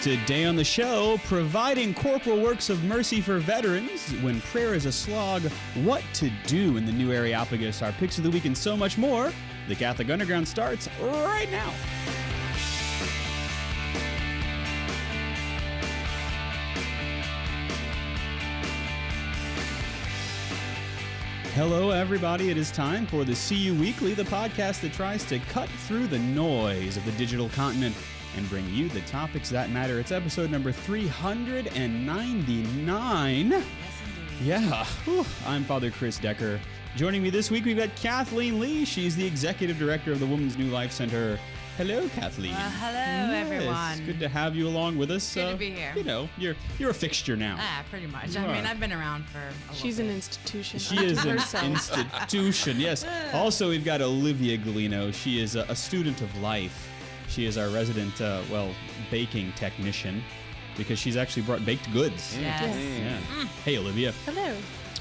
Today on the show, providing corporal works of mercy for veterans when prayer is a slog, what to do in the new Areopagus, our picks of the week, and so much more. The Catholic Underground starts right now. Hello, everybody. It is time for the CU Weekly, the podcast that tries to cut through the noise of the digital continent and bring you the topics that matter. It's episode number 399. Yes, indeed. Yeah. Whew. I'm Father Chris Decker. Joining me this week, we've got Kathleen Lee. She's the executive director of the Women's New Life Center. Hello, Kathleen. Hello, everyone. It's good to have you along with us. Good to be here. You know, you're a fixture now. Pretty much. You I mean, are. I've been around for a She's little an bit. institution. She is an herself. institution, yes. Also, we've got Olivia Gulino. She is a student of life. She is our resident, baking technician because she's actually brought baked goods. Yes. Yeah. Hey, Olivia. Hello.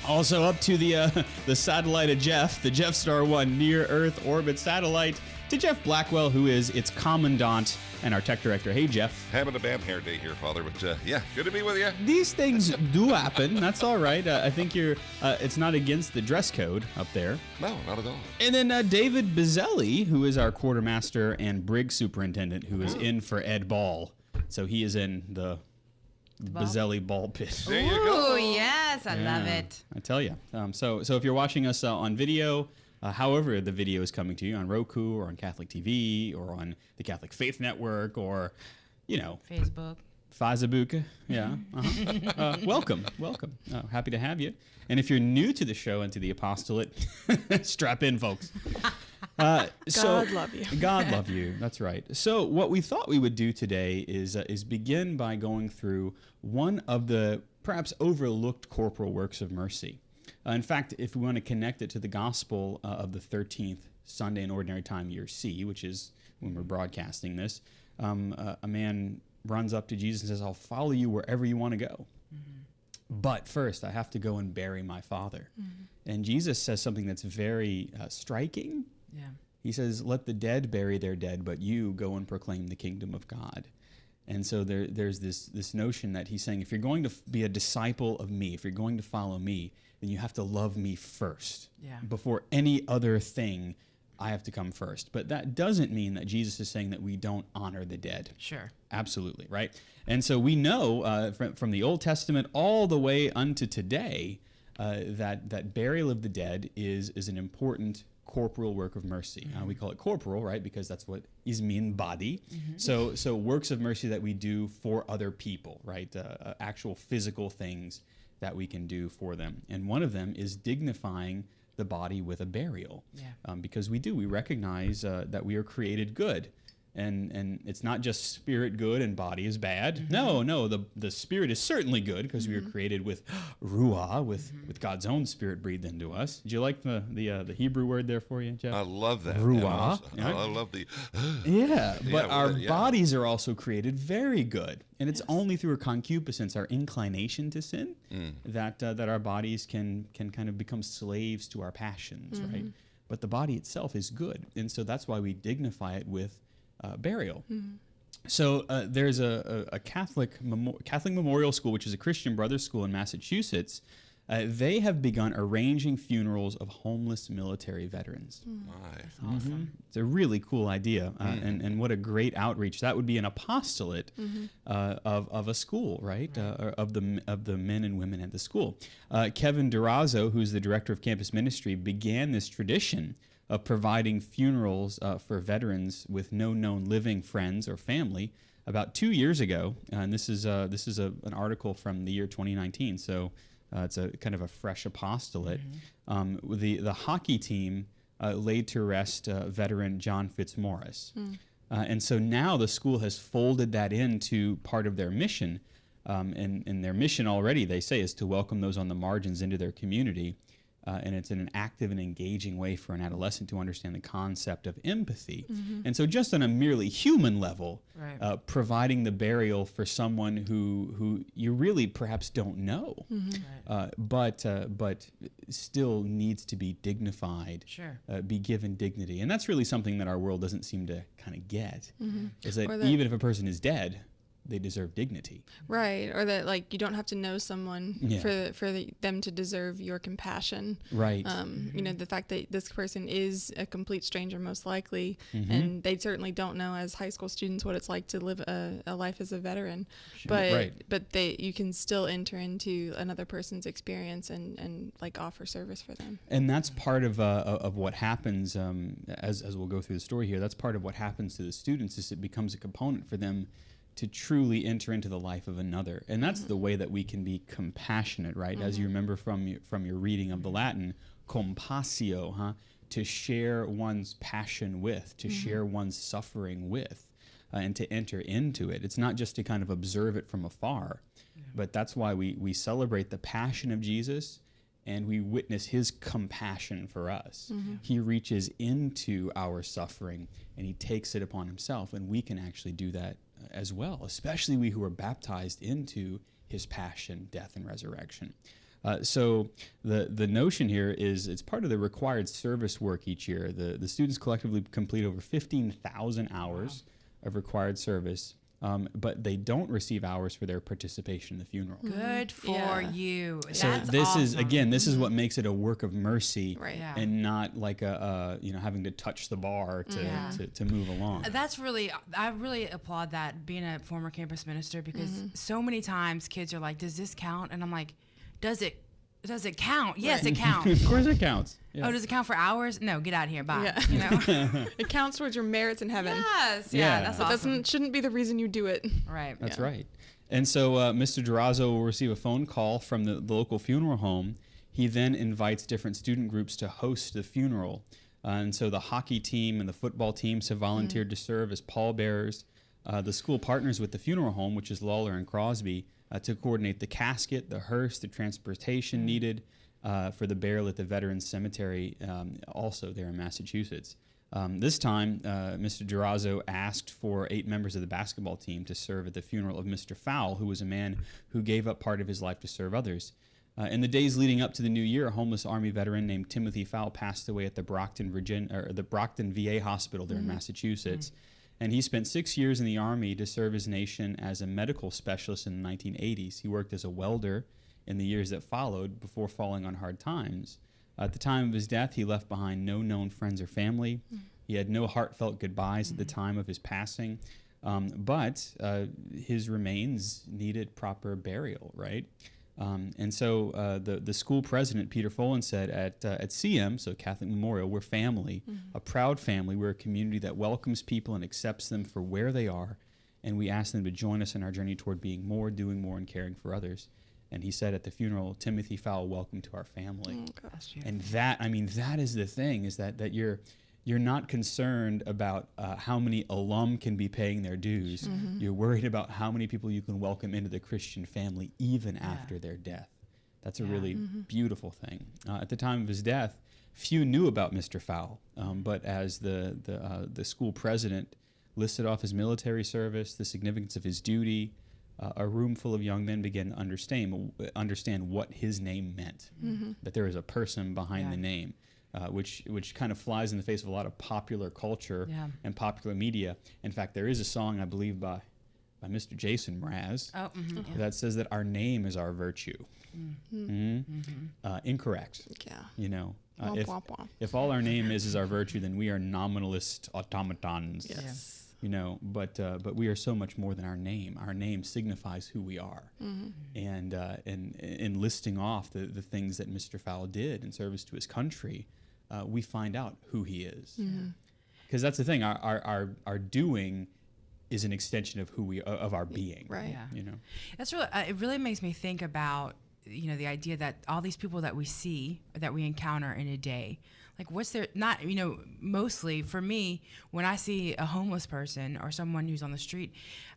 Also up to the satellite of Jeff, the Jeff Star 1 near-Earth orbit satellite, to Jeff Blackwell, who is its commandant and our tech director. Hey, Jeff. Having a bad hair day here, Father, but yeah, good to be with you. These things do happen. That's all right. I think it's not against the dress code up there. No, not at all. And then David Bizzelli, who is our quartermaster and brig superintendent, who is in for Ed Ball. So he is in the ball? Bizzelli ball pit. There you go. Oh, yes. I love Yeah, it. I tell you. So if you're watching us on video, however the video is coming to you on Roku or on Catholic TV or on the Catholic Faith Network or, Facebook. Facebook. Yeah. Welcome. Happy to have you. And if you're new to the show and to the apostolate, strap in, folks. God love you. God love you. That's right. So what we thought we would do today is begin by going through one of the perhaps overlooked corporal works of mercy. In fact, if we want to connect it to the gospel of the 13th Sunday in Ordinary Time, year C, which is when we're broadcasting this, a man runs up to Jesus and says, "I'll follow you wherever you want to go. But first, I have to go and bury my father." And Jesus says something that's very striking. Yeah. He says, "Let the dead bury their dead, but you go and proclaim the kingdom of God." And so there's this notion that he's saying, if you're going to be a disciple of me, if you're going to follow me, then you have to love me first. Yeah. Before any other thing, I have to come first. But that doesn't mean that Jesus is saying that we don't honor the dead. Sure. Absolutely, right? And so we know from the Old Testament all the way unto today that burial of the dead is an important corporal work of mercy. We call it corporal, right? Because that's what is mean body. So works of mercy that we do for other people, right? Actual physical things that we can do for them. And one of them is dignifying the body with a burial. Yeah. Because we recognize that we are created good. And it's not just spirit good and body is bad. No, the spirit is certainly good because we were created with ruah, with God's own spirit breathed into us. Did you like the Hebrew word there for you, Jeff? I love that. Ruah. Yeah, I love the. But our yeah. bodies are also created very good. And it's only through our concupiscence, our inclination to sin, that our bodies can kind of become slaves to our passions, right? But the body itself is good. And so that's why we dignify it with burial. So there's a Catholic Memorial School, which is a Christian Brothers school in Massachusetts. They have begun arranging funerals of homeless military veterans. That's awesome. It's a really cool idea, and what a great outreach. That would be an apostolate of a school, right? Of the men and women at the school. Kevin Durazo, who's the director of campus ministry, began this tradition of providing funerals for veterans with no known living friends or family about 2 years ago. And this is an article from the year 2019. So it's a kind of a fresh apostolate. The hockey team laid to rest veteran John Fitzmaurice. And so now the school has folded that into part of their mission. And their mission already, they say, is to welcome those on the margins into their community. And it's in an active and engaging way for an adolescent to understand the concept of empathy. And so just on a merely human level, Right. Providing the burial for someone who you really perhaps don't know, but still needs to be dignified, Sure. Be given dignity. And that's really something that our world doesn't seem to kind of get, is that Or that- even if a person is dead, they deserve dignity. Right. Or that like you don't have to know someone them to deserve your compassion. Right. You know, the fact that this person is a complete stranger most likely, and they certainly don't know as high school students what it's like to live a life as a veteran. But you can still enter into another person's experience and like offer service for them. And that's part of what happens as we'll go through the story here. That's part of what happens to the students is it becomes a component for them to truly enter into the life of another. And that's the way that we can be compassionate, right? As you remember from your reading of the Latin, compassio, to share one's passion with, to share one's suffering with, and to enter into it. It's not just to kind of observe it from afar, but that's why we celebrate the passion of Jesus and we witness his compassion for us. He reaches into our suffering and he takes it upon himself, and we can actually do that as well, especially we who are baptized into his passion, death, and resurrection. So the notion here is it's part of the required service work each year. The students collectively complete over 15,000 hours of required service, but they don't receive hours for their participation in the funeral. Good for you. So That's this awesome. is, again, this is what makes it a work of mercy, Right. Yeah. and not like having to touch the bar to move along. I really applaud that, being a former campus minister, because so many times kids are like, does this count? And I'm like, does it count? Yes, it counts. Of course it counts. Yeah. Oh, does it count for hours? No, get out of here. Bye. Yeah. You know? It counts towards your merits in heaven. Yes. Yeah. Yeah, that's But awesome. shouldn't be the reason you do it. Right. That's right. And so Mr. Durazo will receive a phone call from the local funeral home. He then invites different student groups to host the funeral. And so the hockey team and the football teams have volunteered to serve as pallbearers. The school partners with the funeral home, which is Lawler and Crosby, to coordinate the casket, the hearse, the transportation needed for the burial at the Veterans Cemetery, also there in Massachusetts. This time, Mr. Durazo asked for 8 members of the basketball team to serve at the funeral of Mr. Fowle, who was a man who gave up part of his life to serve others. In the days leading up to the new year, a homeless Army veteran named Timothy Fowle passed away at the Brockton VA hospital there in Massachusetts. And he spent 6 years in the Army to serve his nation as a medical specialist in the 1980s. He worked as a welder in the years that followed before falling on hard times. At the time of his death, he left behind no known friends or family. He had no heartfelt goodbyes at the time of his passing, but his remains needed proper burial, right? And so the school president, Peter Folan, said at CM, so Catholic Memorial, we're family, a proud family. We're a community that welcomes people and accepts them for where they are, and we ask them to join us in our journey toward being more, doing more, and caring for others. And he said at the funeral, Timothy Fowle, welcome to our family. Oh, gosh. And that is the thing, is that you're not concerned about how many alum can be paying their dues. You're worried about how many people you can welcome into the Christian family even after their death. That's a really beautiful thing. At the time of his death, few knew about Mr. Fowle, but as the school president listed off his military service, the significance of his duty, a room full of young men began to understand what his name meant, that there is a person behind the name. Which kind of flies in the face of a lot of popular culture and popular media. In fact, there is a song, I believe, by Mr. Jason Mraz that says that our name is our virtue. Incorrect. Yeah. You know, Womp, womp, womp. if all our name is our virtue, then we are nominalist automatons. Yes. You know, but we are so much more than our name. Our name signifies who we are. And in listing off the things that Mr. Fowle did in service to his country, we find out who he is. Because that's the thing. Our doing is an extension of of our being. Right. Yeah. You know. That's really. It really makes me think about, you know, the idea that all these people that we see, that we encounter in a day, like what's their, not, you know, mostly for me, when I see a homeless person or someone who's on the street,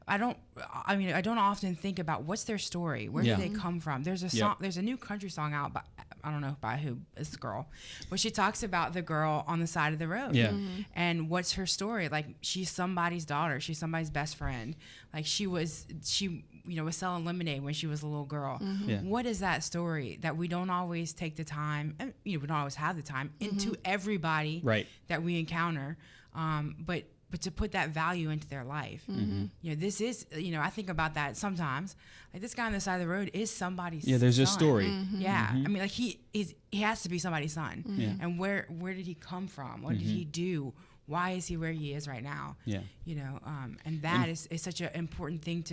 I don't often think about what's their story. Where do they come from? There's a song, there's a new country song out, but I don't know by who, it's the girl, but she talks about the girl on the side of the road. Yeah. And what's her story? Like, she's somebody's daughter. She's somebody's best friend. Like, she was selling lemonade when she was a little girl. Yeah. What is that story that we don't always take the time, and we don't always have the time, into everybody Right. that we encounter? But but to put that value into their life. This is, I think about that sometimes. Like, this guy on the side of the road is somebody's son. There's a story. Yeah. I mean, like, he has to be somebody's son. And where did he come from? What did he do? Why is he where he is right now? And that is such an important thing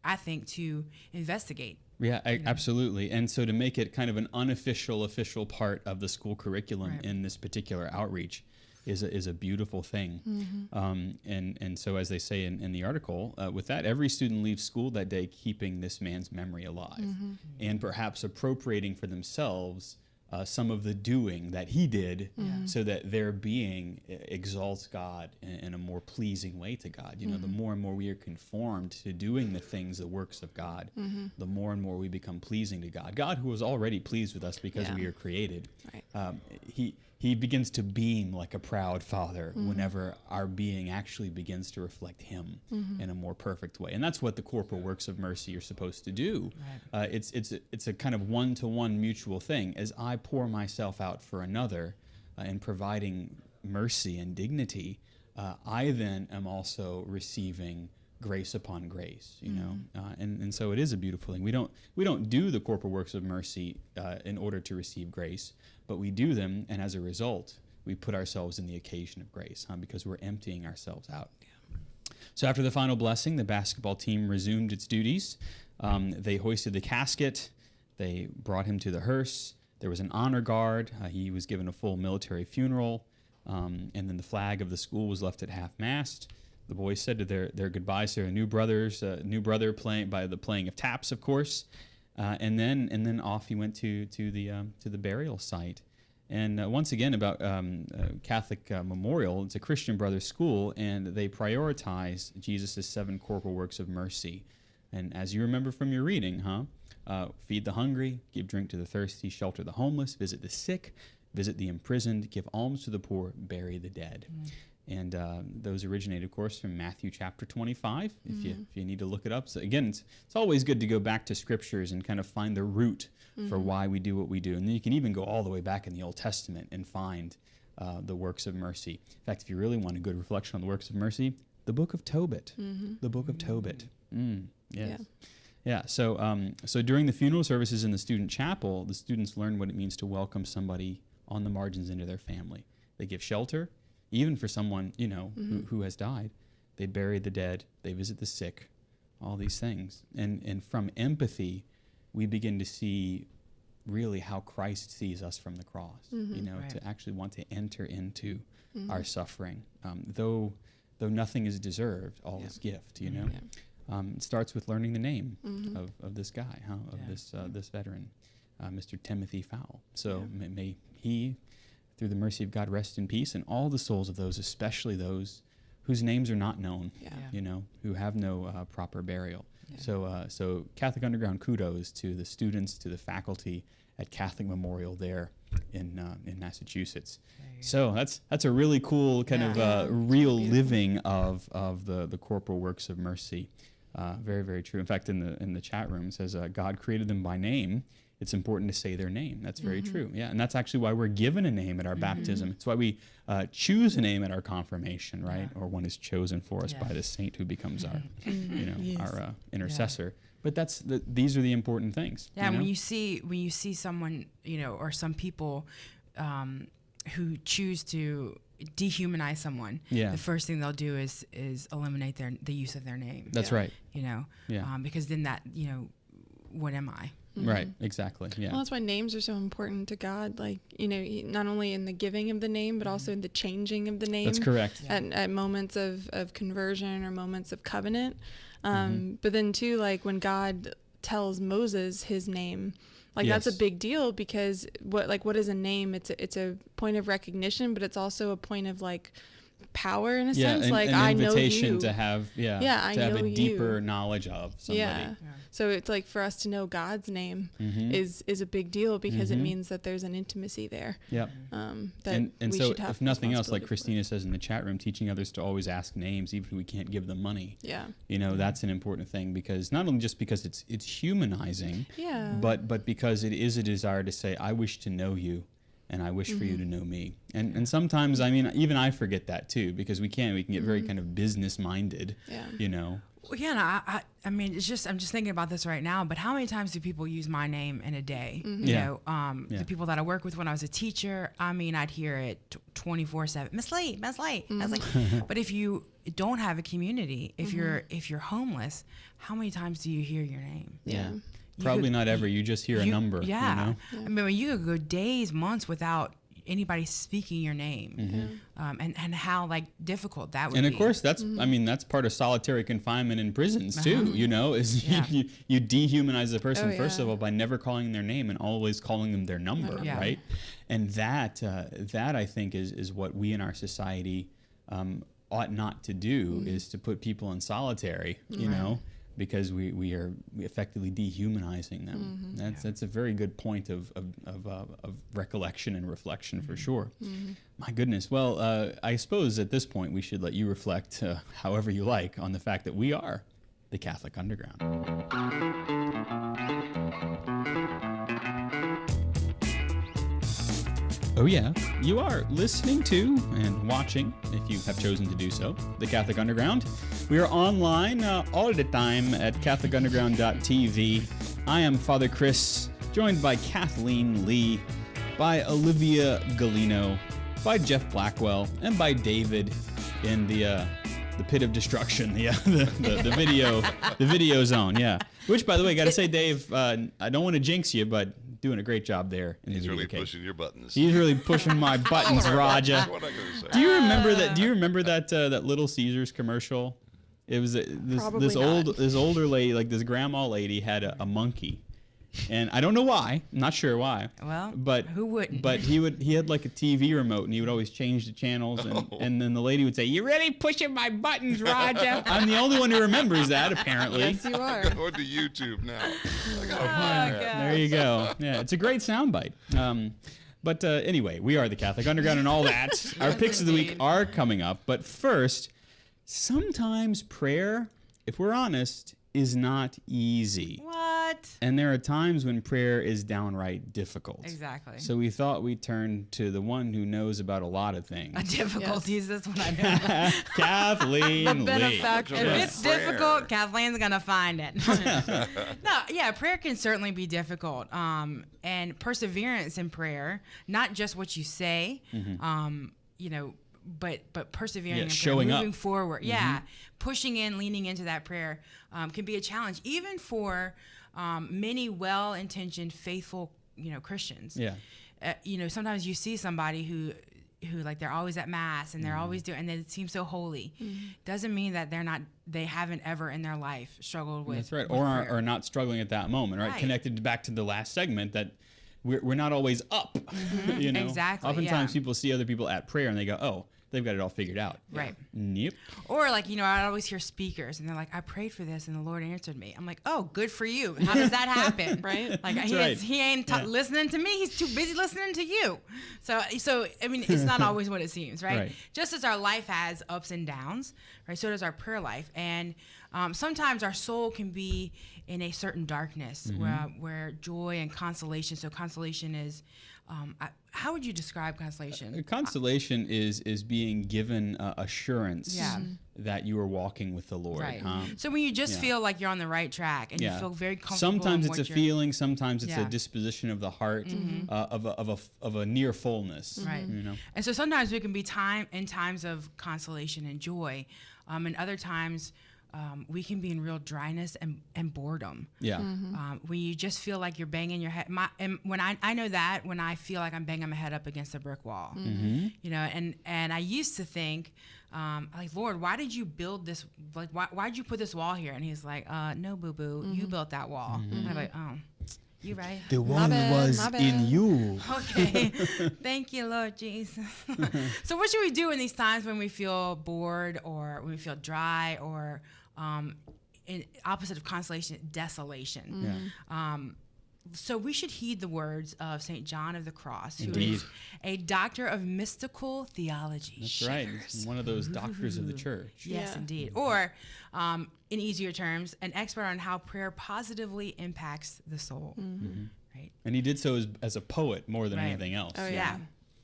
I think, to investigate. Yeah, absolutely. And so to make it kind of an unofficial, official part of the school curriculum in this particular outreach is a beautiful thing. And so, as they say in the article, with that, every student leaves school that day keeping this man's memory alive and perhaps appropriating for themselves some of the doing that he did, so that their being exalts God in a more pleasing way to God. The more and more we are conformed to doing the works of God, the more and more we become pleasing to God. God, who was already pleased with us because we are created, he begins to beam like a proud father whenever our being actually begins to reflect him in a more perfect way. And that's what the corporal works of mercy are supposed to do. It's a kind of one-to-one mutual thing. As I pour myself out for another in providing mercy and dignity, I then am also receiving grace upon grace, and so it is a beautiful thing. We don't do the corporal works of mercy in order to receive grace, but we do them, and as a result, we put ourselves in the occasion of grace, because we're emptying ourselves out. So after the final blessing, the basketball team resumed its duties. They hoisted the casket. They brought him to the hearse. There was an honor guard. He was given a full military funeral, and then the flag of the school was left at half-mast. The boys said to their goodbyes to their new brother playing by the playing of taps, of course, and then off he went to the burial site. And once again, about Catholic Memorial, it's a Christian Brothers school, and they prioritize Jesus' 7 corporal works of mercy. And as you remember from your reading, feed the hungry, give drink to the thirsty, shelter the homeless, visit the sick, visit the imprisoned, give alms to the poor, bury the dead. And those originate, of course, from Matthew chapter 25, if you need to look it up. So again, it's always good to go back to scriptures and kind of find the root for why we do what we do. And then you can even go all the way back in the Old Testament and find the works of mercy. In fact, if you really want a good reflection on the works of mercy, the book of Tobit. The book of Tobit. Yes. Yeah. So during the funeral services in the student chapel, the students learn what it means to welcome somebody on the margins into their family. They give shelter. Even for someone, who has died. They bury the dead, they visit the sick, all these things. And from empathy, we begin to see really how Christ sees us from the cross, to actually want to enter into our suffering. Though nothing is deserved, all is gift, It starts with learning the name of this guy, this veteran, Mr. Timothy Fowle. So may he, through the mercy of God, rest in peace, and all the souls of those, especially those whose names are not known, who have no proper burial. So Catholic Underground, kudos to the students, to the faculty at Catholic Memorial there in Massachusetts. So that's a really cool kind of real living of the corporal works of mercy. Very, very true. In fact, in the chat room it says God created them by name. It's important to say their name. That's very true. Yeah, and that's actually why we're given a name at our baptism. It's why we choose a name at our confirmation, right? Or one is chosen for us by the saint who becomes our, our intercessor. But these are the important things. Yeah, and when you see someone, or some people who choose to dehumanize someone, the first thing they'll do is eliminate the use of their name. That's right. Because then that, what am I? Right, exactly. Yeah. Well, that's why names are so important to God. Like, not only in the giving of the name, but also in the changing of the name. That's correct. At moments of conversion or moments of covenant. But then too, like when God tells Moses his name, like that's a big deal, because what is a name? It's a point of recognition, but it's also a point of like power in a sense. Like I know you. An invitation to have a deeper knowledge of somebody. Yeah. So it's like for us to know God's name is a big deal, because it means that there's an intimacy there. Yep. And so if nothing else, like Christina says in the chat room, teaching others to always ask names, even if we can't give them money. Yeah. That's an important thing, because not only just because it's humanizing, but because it is a desire to say, I wish to know you, and I wish for you to know me. And sometimes, I mean, even I forget that too, because we can get very kind of business minded, you know. Well, yeah, I mean, I'm just thinking about this right now, but how many times do people use my name in a day? You know, the people that I work with when I was a teacher, I mean, I'd hear it 24/7, Miss Lee. I was like, but if you don't have a community, if you're homeless, how many times do you hear your name? Probably not ever. You just hear a number. You know? I mean, you could go days, months without anybody speaking your name, and how like difficult that would be. And of course, that's I mean, that's part of solitary confinement in prisons too. You know, is you dehumanize the person first of all by never calling their name and always calling them their number, right? And that I think is what we in our society ought not to do, is to put people in solitary. You know. Because we are effectively dehumanizing them. That's a very good point of recollection and reflection for sure. My goodness. Well, I suppose at this point we should let you reflect, however you like, on the fact that we are the Catholic Underground. Oh yeah, you are listening to and watching, if you have chosen to do so, the Catholic Underground. We are online all the time at catholicunderground.tv. I am Father Chris, joined by Kathleen Lee, by Olivia Gulino, by Jeff Blackwell, and by David in the pit of destruction, the video zone. Yeah. Which, by the way, got to say, Dave, I don't want to jinx you, but doing a great job there. He's really pushing your buttons. He's really pushing my buttons, Roger. That's what I'm gonna say. Do you remember that? Do you remember that Little Caesars commercial? It was this older lady, like this grandma lady, had a monkey, and I don't know why. I'm not sure why. Well, but who wouldn't? But he had like a TV remote, and he would always change the channels, and then the lady would say, "You really pushing my buttons, Roger." I'm the only one who remembers that, apparently. Yes, you are. I'm going to YouTube now. I gotta find that. There you go. Yeah, it's a great soundbite. But anyway, we are the Catholic Underground and all that. Our picks of the week are coming up. But first, sometimes prayer, if we're honest, is not easy. What? And there are times when prayer is downright difficult. Exactly. So we thought we'd turn to the one who knows about a lot of things. Difficulties, that's what I know. Kathleen Lee. If it's difficult, Kathleen's going to find it. No, yeah, prayer can certainly be difficult. And perseverance in prayer, not just what you say, you know, but persevering in prayer, showing moving up. forward. Pushing in, leaning into that prayer can be a challenge, even for many well-intentioned, faithful, you know, Christians. You know, sometimes you see somebody who like they're always at mass and they're always doing, and they seem so holy. Doesn't mean that they haven't ever in their life struggled with. That's right, with prayer. or not struggling at that moment, right? Connected back to the last segment that we're not always up. You know, exactly. Oftentimes people see other people at prayer and they go, "Oh, they've got it all figured out." Right. Yep. Or like, you know, I always hear speakers and they're like, "I prayed for this and the Lord answered me." I'm like, "Oh, good for you. How does that happen?" Right. Like he ain't listening to me. He's too busy listening to you. So I mean, it's not always what it seems, right? Just as our life has ups and downs, right? So does our prayer life. And sometimes our soul can be in a certain darkness where joy and consolation. So consolation is, how would you describe consolation? Consolation is being given assurance that you are walking with the Lord. Right. So when you just feel like you're on the right track and you feel very comfortable. Sometimes it's a feeling. Sometimes it's a disposition of the heart, of a near fullness. Right. You know. And so sometimes we can be in times of consolation and joy, and other times we can be in real dryness and boredom. Yeah. When you just feel like you're banging your head. And when I know that when I feel like I'm banging my head up against a brick wall, you know, and I used to think, like, Lord, why did you build this? Like, why did you put this wall here? And he's like, no, boo boo, you built that wall. And I'm like, oh. You right. The one was in you. Okay. Thank you, Lord Jesus. So what should we do in these times when we feel bored or when we feel dry or in opposite of consolation, desolation? So we should heed the words of St. John of the Cross, who is a doctor of mystical theology. That's right. He's one of those doctors of the church. Yes, indeed. Or, in easier terms, an expert on how prayer positively impacts the soul. right? And he did so as a poet more than anything else. Oh, Yeah.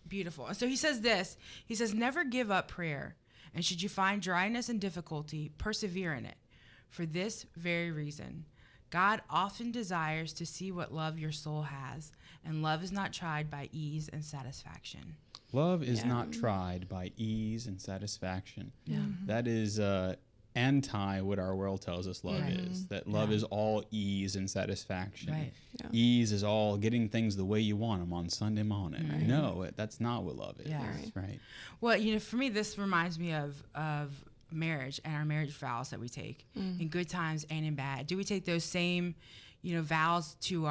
Beautiful. And so he says this. He says, never give up prayer. And should you find dryness and difficulty, persevere in it. For this very reason, God often desires to see what love your soul has, and love is not tried by ease and satisfaction. Love is not tried by ease and satisfaction. Yeah. That is anti what our world tells us love is. That love is all ease and satisfaction. Right. Yeah. Ease is all getting things the way you want them on Sunday morning. Right. No, that's not what love is. Yeah. Right. Well, you know, for me, this reminds me of marriage and our marriage vows that we take in good times and in bad. Do we take those same, you know, vows do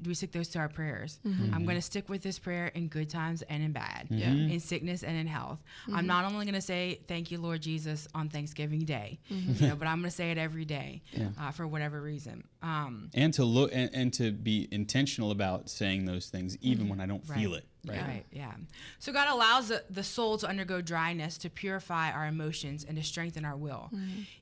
we stick those to our prayers? I'm going to stick with this prayer in good times and in bad, in sickness and in health. I'm not only going to say thank you, Lord Jesus, on Thanksgiving Day, you know, but I'm going to say it every day for whatever reason. And to look and to be intentional about saying those things even when I don't feel it. Right. Yeah. So God allows the soul to undergo dryness to purify our emotions and to strengthen our will.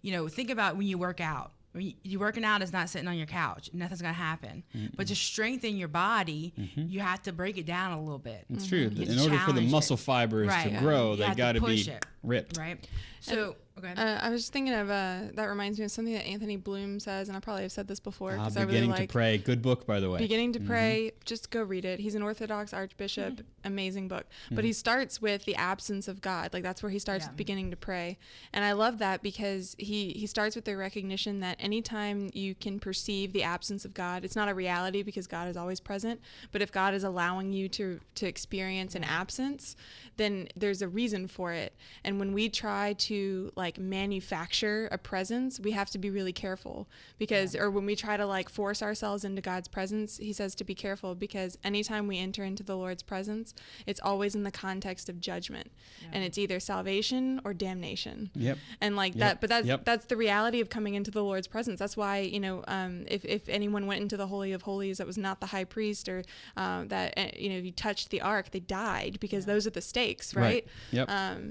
You know, think about when you work out. When you're working out is not sitting on your couch. Nothing's going to happen. But to strengthen your body, you have to break it down a little bit. It's true. You In order for the challenge muscle it. fibers Right. to grow, You they have got to push be it. ripped. Right. So, okay. I was just thinking of that reminds me of something that Anthony Bloom says, and I probably have said this before because I really Beginning like to Pray. Good book, by the way. Beginning to Pray. Just go read it. He's an Orthodox Archbishop. Amazing book. But he starts with the absence of God. Like that's where he starts with Beginning to Pray. And I love that because he starts with the recognition that anytime you can perceive the absence of God, it's not a reality because God is always present. But if God is allowing you to experience an absence, then there's a reason for it. And when we try to like manufacture a presence, we have to be really careful because, or when we try to like force ourselves into God's presence, he says to be careful because anytime we enter into the Lord's presence, it's always in the context of judgment and it's either salvation or damnation. Yep. And like that, but that's the reality of coming into the Lord's presence. That's why, you know, if anyone went into the Holy of Holies that was not the high priest or that, you know, if you touched the ark, they died because those are the stakes, right? Yep.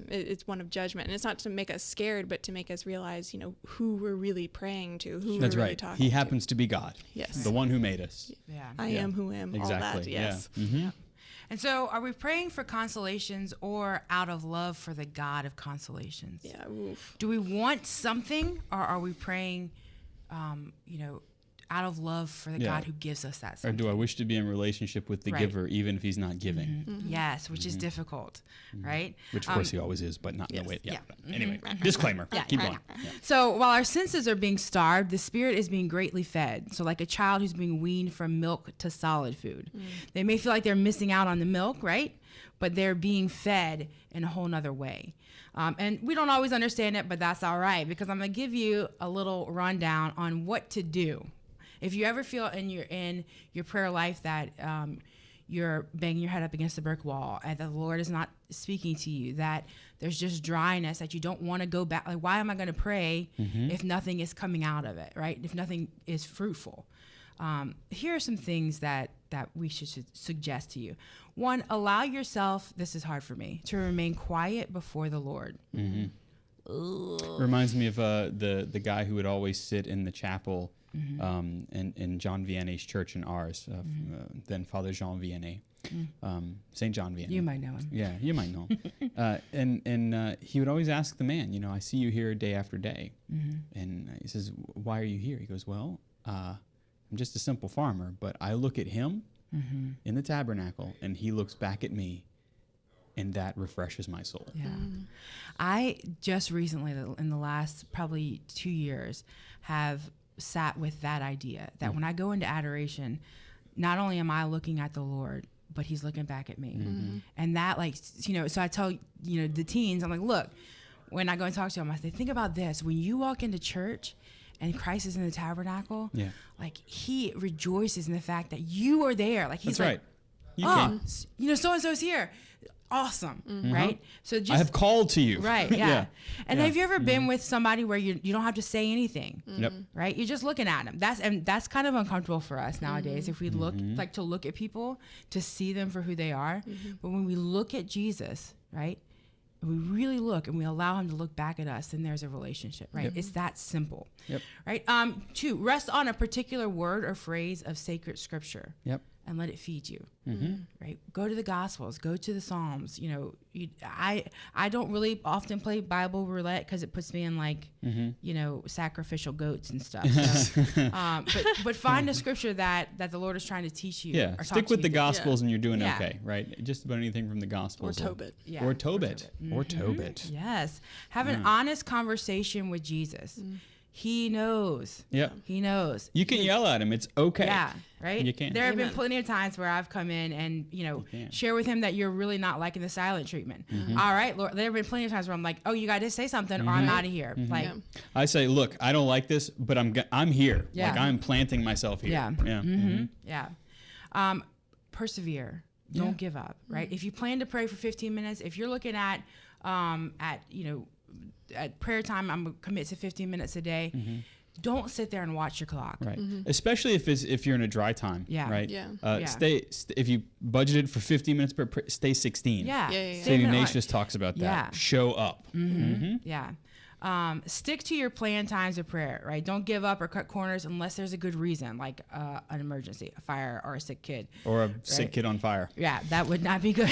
It's one of judgment. And it's not to make us scared, but to make us realize, you know, who we're really praying to, who That's we're really right. talking He to. happens to be God. Yes. The one who made us. Yeah. I am who am, Exactly. all that, yes. Yeah. Mm-hmm. And so are we praying for consolations or out of love for the God of consolations? Yeah, oof. Do we want something or are we praying, you know, out of love for the God who gives us that Or something? do I wish to be in relationship with the Right. giver even if he's not giving? Yes, which is difficult, right? Which of course he always is, but not in the way. Yeah. Yeah. Anyway, disclaimer. Keep going. Yeah. So while our senses are being starved, the spirit is being greatly fed. So like a child who's being weaned from milk to solid food. They may feel like they're missing out on the milk, right? But they're being fed in a whole nother way. And we don't always understand it, but that's all right because I'm going to give you a little rundown on what to do. If you ever feel in your prayer life that you're banging your head up against a brick wall and the Lord is not speaking to you, that there's just dryness, that you don't want to go back. Like, why am I going to pray if nothing is coming out of it, right? If nothing is fruitful. Here are some things that we should suggest to you. One, allow yourself, this is hard for me, to remain quiet before the Lord. Reminds me of the guy who would always sit in the chapel in John Vianney's church and ours, then Father Jean Vianney, St. John Vianney. You might know him. Yeah, you might know him. And he would always ask the man, you know, I see you here day after day. And he says, why are you here? He goes, well, I'm just a simple farmer, but I look at him in the tabernacle and he looks back at me. And that refreshes my soul. Yeah. I just recently, in the last probably 2 years, have sat with that idea that when I go into adoration, not only am I looking at the Lord, but he's looking back at me. And that, like, you know, so I tell, you know, the teens, I'm like, look, when I go and talk to them, I say, think about this. When you walk into church and Christ is in the tabernacle, like, he rejoices in the fact that you are there. Like, he's That's like, right. you know, so-and-so's here. Awesome, right? So just I have called to you. right, yeah. And have you ever been with somebody where you don't have to say anything? Yep. Right? You're just looking at them. That's kind of uncomfortable for us nowadays. If we look to look at people to see them for who they are, but when we look at Jesus, right? We really look and we allow him to look back at us, then there's a relationship, right? It's that simple. Yep. Right? 2, rest on a particular word or phrase of sacred scripture. Yep. and let it feed you. Right? Go to the Gospels, go to the Psalms. You know, I don't really often play Bible roulette because it puts me in like, you know, sacrificial goats and stuff. So, but find a scripture that the Lord is trying to teach you. Yeah, or stick with the Gospels and you're doing Yeah. okay, right? Just about anything from the Gospels. Or Tobit. Yeah. Or Tobit. Or Tobit. Yes. Have an honest conversation with Jesus. He knows. Yeah. He knows. You can yell at him. It's okay. Yeah, right? You can. There have been Amen. plenty of times where I've come in and, you know, can. share with him that you're really not liking the silent treatment. All right, Lord. There have been plenty of times where I'm like, oh, you got to say something or I'm out of here. Like, Yeah. I say, look, I don't like this, but I'm here. Yeah. Like I'm planting myself here. Yeah. Yeah. yeah. Persevere. Don't give up, right? If you plan to pray for 15 minutes, if you're looking at you know, at prayer time, I'm going to commit to 15 minutes a day. Don't sit there and watch your clock. Right. Especially if you're in a dry time. Yeah. Right. Yeah. Yeah. If you budgeted for 15 minutes per stay 16. Yeah. Yeah. St. Stay in Ignatius talks about that. Yeah. Show up. Yeah. Stick to your planned times of prayer, right? Don't give up or cut corners unless there's a good reason, like an emergency, a fire, or a sick kid. Or a sick kid on fire. Yeah, that would not be good.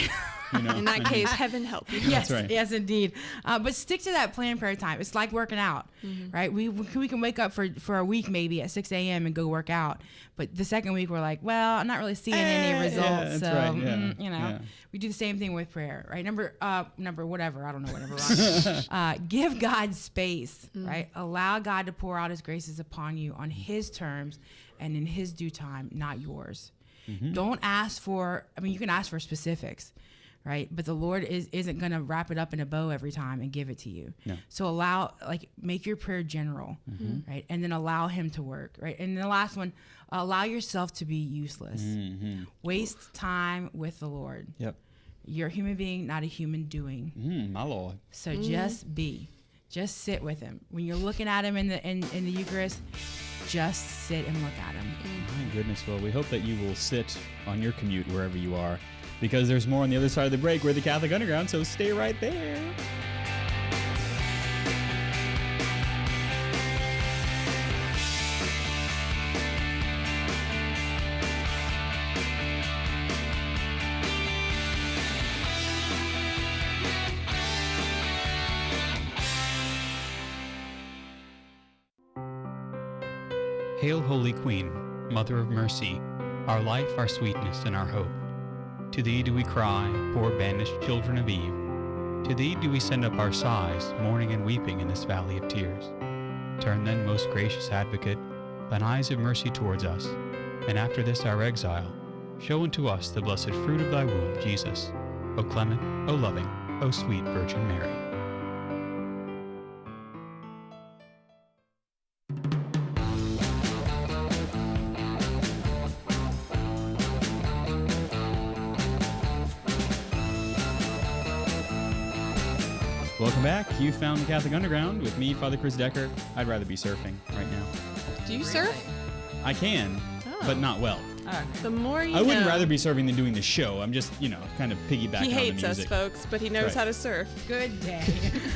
You know? In that case, heaven help you. Yes, right. yes, indeed. But stick to that planned prayer time. It's like working out, right? We can wake up for a week maybe at 6 a.m. and go work out. But the second week, we're like, well, I'm not really seeing any results. Yeah, that's so, right. Yeah. you know, Yeah. we do the same thing with prayer, right? Number whatever. I don't know what number we're on. Give God space, right? Allow God to pour out his graces upon you on his terms and in his due time, not yours. Don't ask for, I mean, you can ask for specifics, right? But the Lord isn't going to wrap it up in a bow every time and give it to you. No. So make your prayer general, right? And then allow him to work, right? And the last one, allow yourself to be useless. Waste time with the Lord. Yep. You're a human being, not a human doing. My Lord. So just sit with him. When you're looking at him in the Eucharist, just sit and look at him. My goodness. Well, we hope that you will sit on your commute wherever you are, because there's more on the other side of the break. We're the Catholic Underground, so stay right there. Hail, Holy Queen, Mother of Mercy, our life, our sweetness, and our hope. To thee do we cry, poor banished children of Eve. To thee do we send up our sighs, mourning and weeping in this valley of tears. Turn then, most gracious Advocate, thine eyes of mercy towards us, and after this our exile, show unto us the blessed fruit of thy womb, Jesus. O clement, O loving, O sweet Virgin Mary. Welcome back. You found the Catholic Underground with me, Father Chris Decker. I'd rather be surfing right now. Do you surf? I can, but not well. The more you I wouldn't know. rather be surfing than doing the show. I'm just, kind of piggybacking on He the hates us, music. folks, but he knows Right. how to surf. Good day.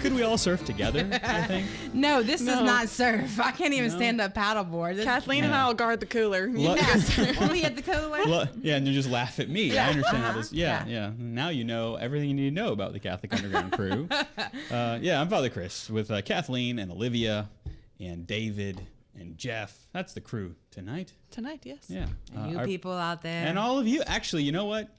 Could we all surf together, I think? No, this does No. not surf. I can't even No. stand up paddleboard. This- Kathleen and Yeah. I will guard the cooler. You Lo- guys surf. Only at the cooler. Well, yeah, and you just laugh at me. I understand how this. Yeah, Yeah. yeah. Now you know everything you need to know about the Catholic Underground crew. Yeah, I'm Father Chris with Kathleen and Olivia and David and Jeff. That's the crew tonight. Tonight, yes. Yeah. You our- people out there. and all of you. Actually, you know what?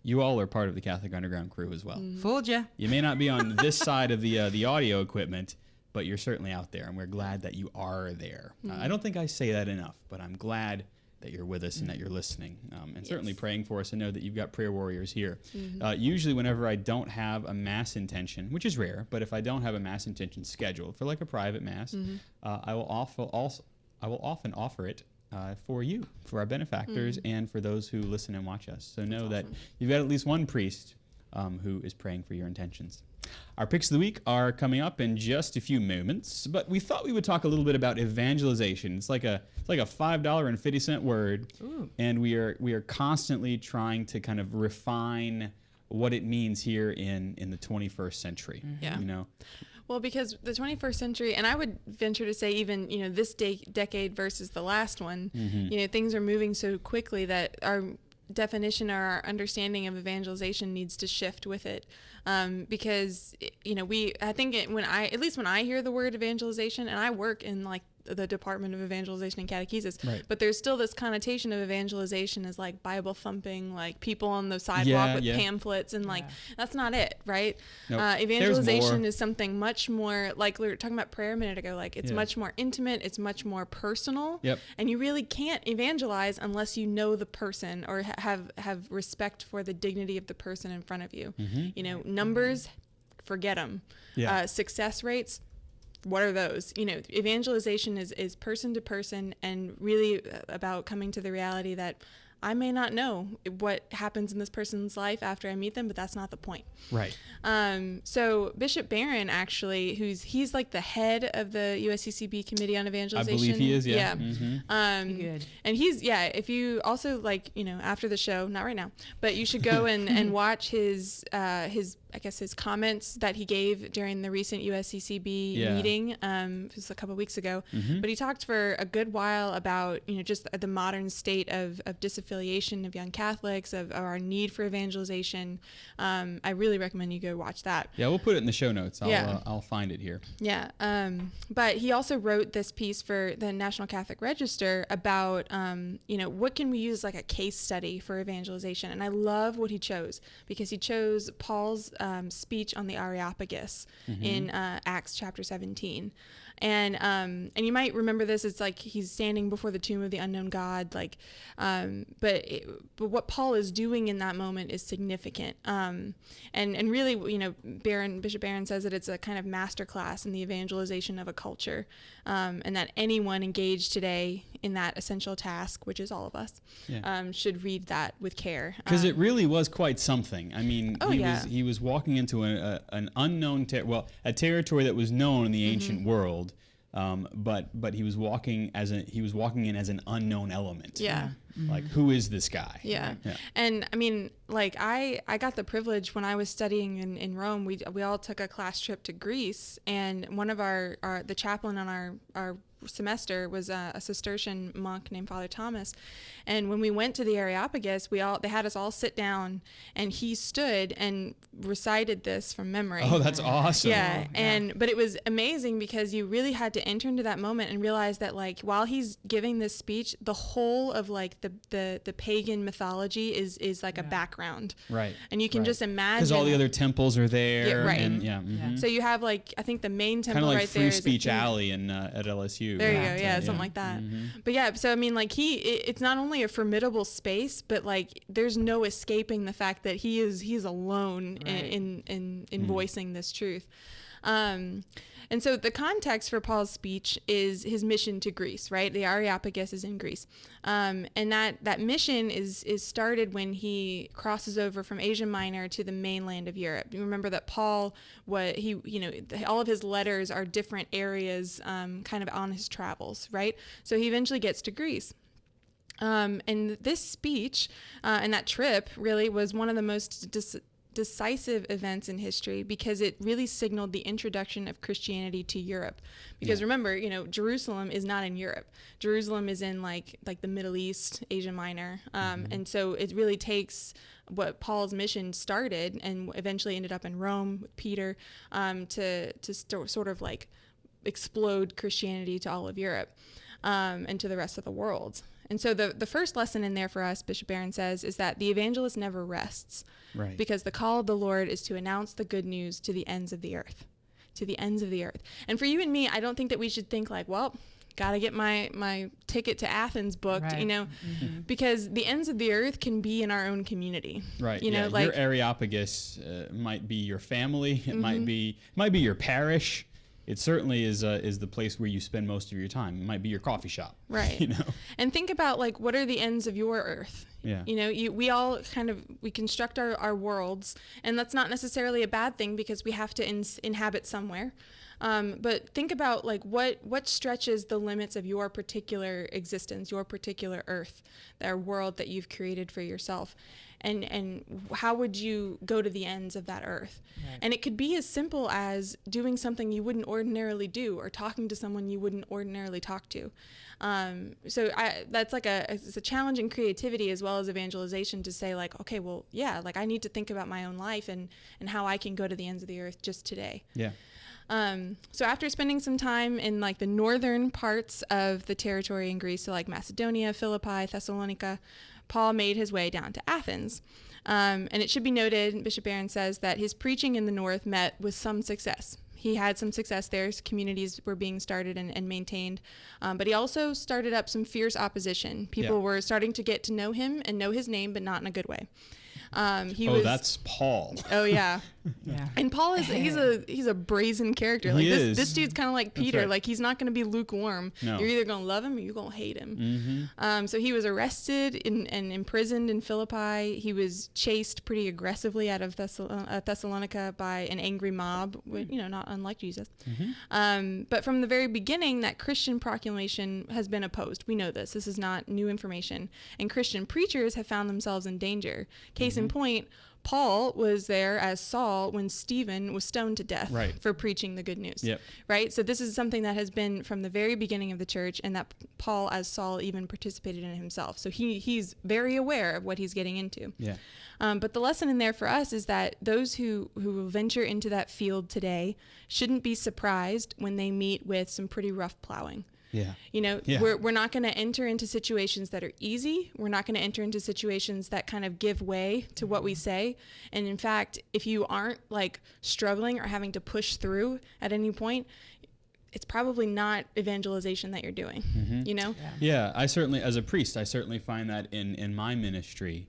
You all are part of the Catholic Underground crew as well. Fooled you. You may not be on this side of the audio equipment, but you're certainly out there, and we're glad that you are there. I don't think I say that enough, but I'm glad that you're with us and that you're listening, and certainly praying for us. I know that you've got prayer warriors here. Usually whenever I don't have a mass intention, which is rare, but if I don't have a mass intention scheduled for like a private mass, I will often offer it for you, for our benefactors, and for those who listen and watch us. So know that you've got at least one priest who is praying for your intentions. Our picks of the week are coming up in just a few moments, but we thought we would talk a little bit about evangelization. It's like a $5.50 word, and we are constantly trying to kind of refine what it means here in the 21st century. Yeah. You know, Well, because the 21st century, and I would venture to say even, this decade versus the last one, things are moving so quickly that our definition or our understanding of evangelization needs to shift with it. Because, I think when I hear the word evangelization, and I work in like the Department of Evangelization and Catechesis, right. But there's still this connotation of evangelization as like Bible thumping, like people on the sidewalk with pamphlets, and like that's not it, right? Nope. Evangelization is something much more, like we were talking about prayer a minute ago, like it's much more intimate, it's much more personal, and you really can't evangelize unless you know the person or have respect for the dignity of the person in front of you. Numbers, forget them. Success rates, what are those? Evangelization is person to person, and really about coming to the reality that I may not know what happens in this person's life after I meet them, but that's not the point. Right. So Bishop Barron, actually, he's like the head of the USCCB Committee on Evangelization. I believe he is, yeah. Good. And if you also after the show, not right now, but you should go and watch his comments that he gave during the recent USCCB meeting. It was a couple of weeks ago, but he talked for a good while about, just the modern state of disaffiliation of young Catholics, of our need for evangelization. I really recommend you go watch that. Yeah, we'll put it in the show notes. I'll find it here. Yeah. But he also wrote this piece for the National Catholic Register about, what can we use like a case study for evangelization? And I love what he chose, because he chose Paul's speech on the Areopagus in Acts chapter 17. And you might remember this. It's like he's standing before the tomb of the unknown God. But what Paul is doing in that moment is significant. And really, Bishop Barron says that it's a kind of masterclass in the evangelization of a culture, and that anyone engaged today in that essential task, which is all of us, should read that with care. Because it really was quite something. I mean, he was walking into an unknown, a territory that was known in the ancient world. But he was walking in as an unknown element. Yeah. Like, who is this guy? Yeah. And I mean, like I got the privilege when I was studying in Rome. We all took a class trip to Greece, and one of the chaplain on our semester was a Cistercian monk named Father Thomas. And when we went to the Areopagus, they had us all sit down, and he stood and recited this from memory. Oh, that's awesome. Yeah. But it was amazing, because you really had to enter into that moment and realize that, like, while he's giving this speech, the whole of like the pagan mythology is like a background. Right. And you can just imagine, because all the other temples are there. Yeah, right. And So you have, like, I think the main temple kind of like right Free there Speech Alley at LSU. There you go. Yeah, something like that. But yeah, so I mean, like, it's not only a formidable space, but like there's no escaping the fact that he's alone in voicing this truth. And so the context for Paul's speech is his mission to Greece, right? The Areopagus is in Greece. And that mission is started when he crosses over from Asia Minor to the mainland of Europe. You remember that Paul, all of his letters are different areas kind of on his travels, right? So he eventually gets to Greece. And this speech and that trip really was one of the most decisive events in history, because it really signaled the introduction of Christianity to Europe. Because remember, Jerusalem is not in Europe. Jerusalem is in like the Middle East, Asia Minor. And so it really takes what Paul's mission started and eventually ended up in Rome with Peter to sort of like explode Christianity to all of Europe and to the rest of the world. And so the first lesson in there for us, Bishop Barron says, is that the evangelist never rests. Right. Because the call of the Lord is to announce the good news to the ends of the earth. To the ends of the earth. And for you and me, I don't think that we should think like, well, got to get my ticket to Athens booked, because the ends of the earth can be in our own community. Right. Like your Areopagus might be your family. It might be your parish. It certainly is the place where you spend most of your time. It might be your coffee shop. Right. And think about, like, what are the ends of your earth? Yeah. We all we construct our worlds, and that's not necessarily a bad thing, because we have to inhabit somewhere. But think about, like, what stretches the limits of your particular existence, your particular earth, our world that you've created for yourself. and how would you go to the ends of that earth? Right. And it could be as simple as doing something you wouldn't ordinarily do, or talking to someone you wouldn't ordinarily talk to. So that's like it's a challenge in creativity as well as evangelization, to say like, okay, well, yeah, like I need to think about my own life and how I can go to the ends of the earth just today. Yeah. So after spending some time in like the northern parts of the territory in Greece, so like Macedonia, Philippi, Thessalonica, Paul made his way down to Athens. And it should be noted, Bishop Barron says, that his preaching in the north met with some success. He had some success there. Communities were being started and maintained. But he also started up some fierce opposition. People were starting to get to know him and know his name, but not in a good way. That's Paul. Oh yeah. Yeah. And Paul he's a brazen character. Like this dude's kind of like Peter. Right. Like he's not going to be lukewarm. No. You're either going to love him or you're going to hate him. Mm-hmm. So he was arrested and imprisoned in Philippi. He was chased pretty aggressively out of Thessalonica by an angry mob, not unlike Jesus. Mm-hmm. But from the very beginning, that Christian proclamation has been opposed. We know this. This is not new information. And Christian preachers have found themselves in danger. Case in point, Paul was there as Saul when Stephen was stoned to death for preaching the good news. Yep. Right? So this is something that has been from the very beginning of the church, and that Paul as Saul even participated in it himself. So he's very aware of what he's getting into. Yeah. But the lesson in there for us is that those who venture into that field today shouldn't be surprised when they meet with some pretty rough plowing. Yeah. We're not going to enter into situations that are easy. We're not going to enter into situations that kind of give way to what we say. And in fact, if you aren't like struggling or having to push through at any point, it's probably not evangelization that you're doing, Yeah, I certainly, as a priest, I certainly find that in my ministry,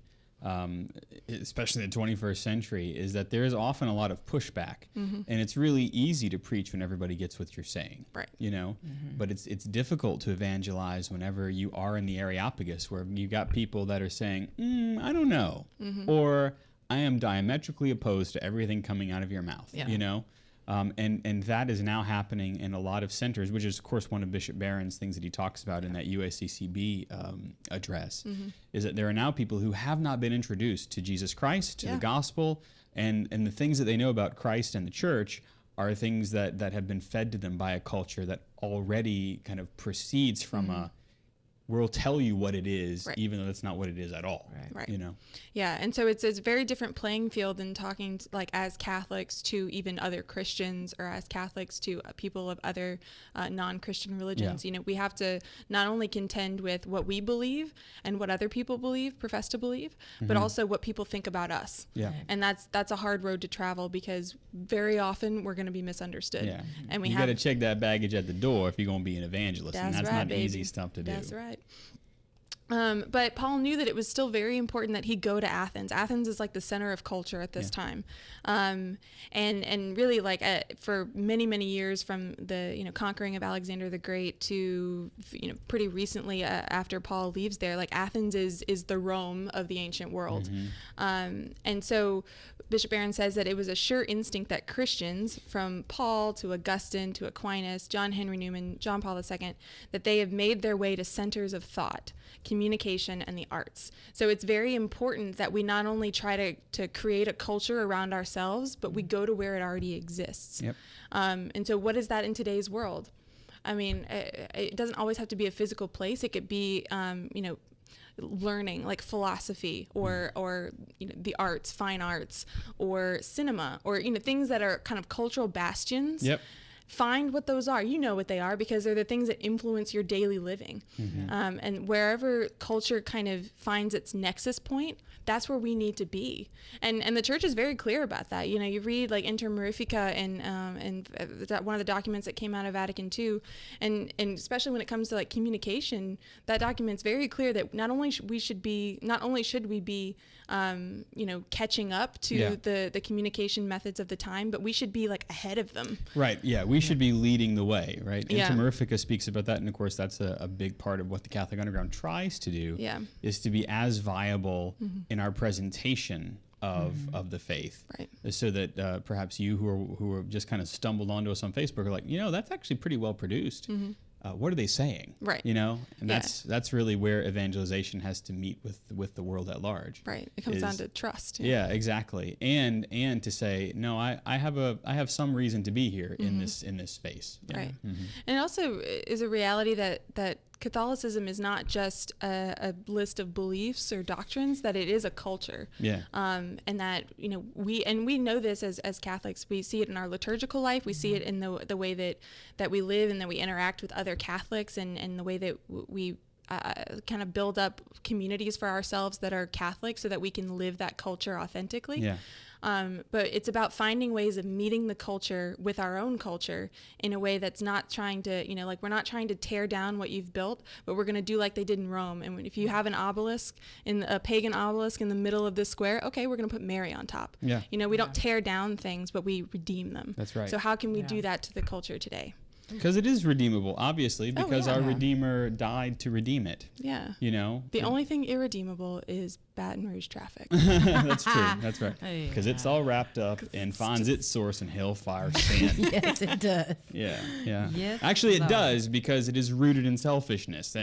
especially in the 21st century, is that there is often a lot of pushback, and it's really easy to preach when everybody gets what you're saying, right? But it's difficult to evangelize whenever you are in the Areopagus, where you got people that are saying, I don't know, or I am diametrically opposed to everything coming out of your mouth, And that is now happening in a lot of centers, which is, of course, one of Bishop Barron's things that he talks about in that UACCB address, is that there are now people who have not been introduced to Jesus Christ, to the gospel, and the things that they know about Christ and the church are things that have been fed to them by a culture that already kind of proceeds from a, we'll tell you what it is, even though that's not what it is at all. Right. Yeah, and so it's a very different playing field than talking like as Catholics to even other Christians, or as Catholics to people of other non-Christian religions. We have to not only contend with what we believe and what other people profess to believe, but also what people think about us. Yeah. And that's a hard road to travel, because very often we're going to be misunderstood. Yeah. And you got to check that baggage at the door if you're going to be an evangelist, and that's not easy stuff to do. That's right. But Paul knew that it was still very important that he go to Athens. Athens is like the center of culture at this time. And really like for many, many years, from the, conquering of Alexander the Great to, pretty recently after Paul leaves there, like Athens is the Rome of the ancient world. And so Bishop Barron says that it was a sure instinct that Christians, from Paul to Augustine to Aquinas, John Henry Newman, John Paul II, that they have made their way to centers of thought, communication, and the arts. So it's very important that we not only try to create a culture around ourselves, but we go to where it already exists. Yep. And so what is that in today's world? I mean, it doesn't always have to be a physical place. It could be, learning, like philosophy or the arts, fine arts, or cinema, or things that are kind of cultural bastions. Yep. Find what those are. You know what they are, because they're the things that influence your daily living. And wherever culture kind of finds its nexus point, that's where we need to be. And the church is very clear about that. You read like Inter Mirifica and one of the documents that came out of Vatican II, and especially when it comes to like communication, that document's very clear that not only should we be catching up to the communication methods of the time, but we should be like ahead of them. Right. Yeah. We should be leading the way. Right. Yeah. Inter Mirifica speaks about that, and of course that's a big part of what the Catholic Underground tries to do. Yeah. Is to be as viable in our presentation of the faith, right? So that perhaps you who are just kind of stumbled onto us on Facebook are like, that's actually pretty well produced. what are they saying? Right. You know, and that's really where evangelization has to meet with the world at large. Right. It comes down to trust. Yeah, exactly. And to say, no, I have some reason to be here in this space. Yeah. Right. And it also is a reality that Catholicism is not just a list of beliefs or doctrines, that it is a culture. Yeah. And that, we know this as Catholics. We see it in our liturgical life. We see it in the way that we live and that we interact with other Catholics, and the way that we kind of build up communities for ourselves that are Catholic so that we can live that culture authentically. Yeah. But it's about finding ways of meeting the culture with our own culture in a way that's not trying to, we're not trying to tear down what you've built, but we're going to do like they did in Rome. And if you have an obelisk, a pagan obelisk in the middle of this square, okay, we're going to put Mary on top. Yeah. We don't tear down things, but we redeem them. That's right. So how can we do that to the culture today? Because it is redeemable, obviously, because our Redeemer died to redeem it. Yeah. The only thing irredeemable is Baton Rouge traffic. That's true. That's right. Because it's all wrapped up and finds its source in hellfire sand. Yes, it does. Yeah. Yes, Actually, it does, because it is rooted in selfishness.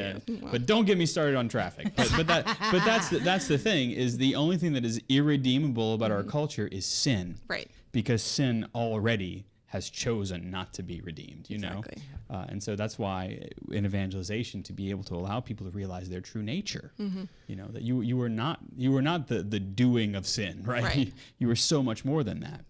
But don't get me started on traffic. But that's the thing, is the only thing that is irredeemable about our culture is sin. Right. Because sin already has chosen not to be redeemed, Exactly. And so that's why in evangelization, to be able to allow people to realize their true nature, that you were not the doing of sin, right? You were so much more than that.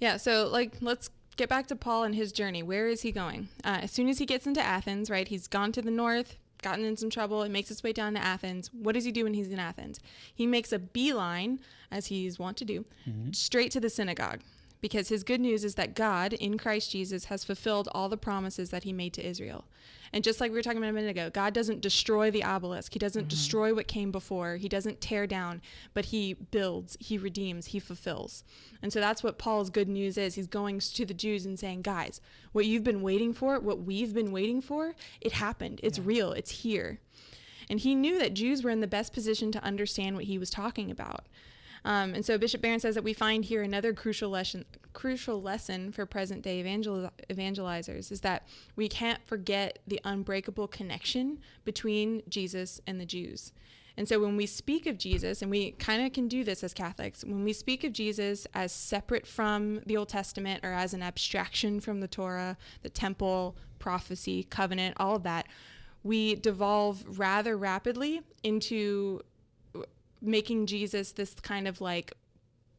Yeah. So let's get back to Paul and his journey. Where is he going? As soon as he gets into Athens, right? He's gone to the north, gotten in some trouble, and makes his way down to Athens. What does he do when he's in Athens? He makes a beeline, as he's wont to do, straight to the synagogue. Because his good news is that God, in Christ Jesus, has fulfilled all the promises that he made to Israel. And just like we were talking about a minute ago, God doesn't destroy the obelisk. He doesn't destroy what came before. He doesn't tear down, but he builds, he redeems, he fulfills. And so that's what Paul's good news is. He's going to the Jews and saying, guys, what you've been waiting for, what we've been waiting for, it happened. It's real. It's here. And he knew that Jews were in the best position to understand what he was talking about. And so Bishop Barron says that we find here another crucial lesson for present-day evangelizers, is that we can't forget the unbreakable connection between Jesus and the Jews. And so when we speak of Jesus, and we kind of can do this as Catholics, when we speak of Jesus as separate from the Old Testament or as an abstraction from the Torah, the temple, prophecy, covenant, all of that, we devolve rather rapidly into making Jesus this kind of like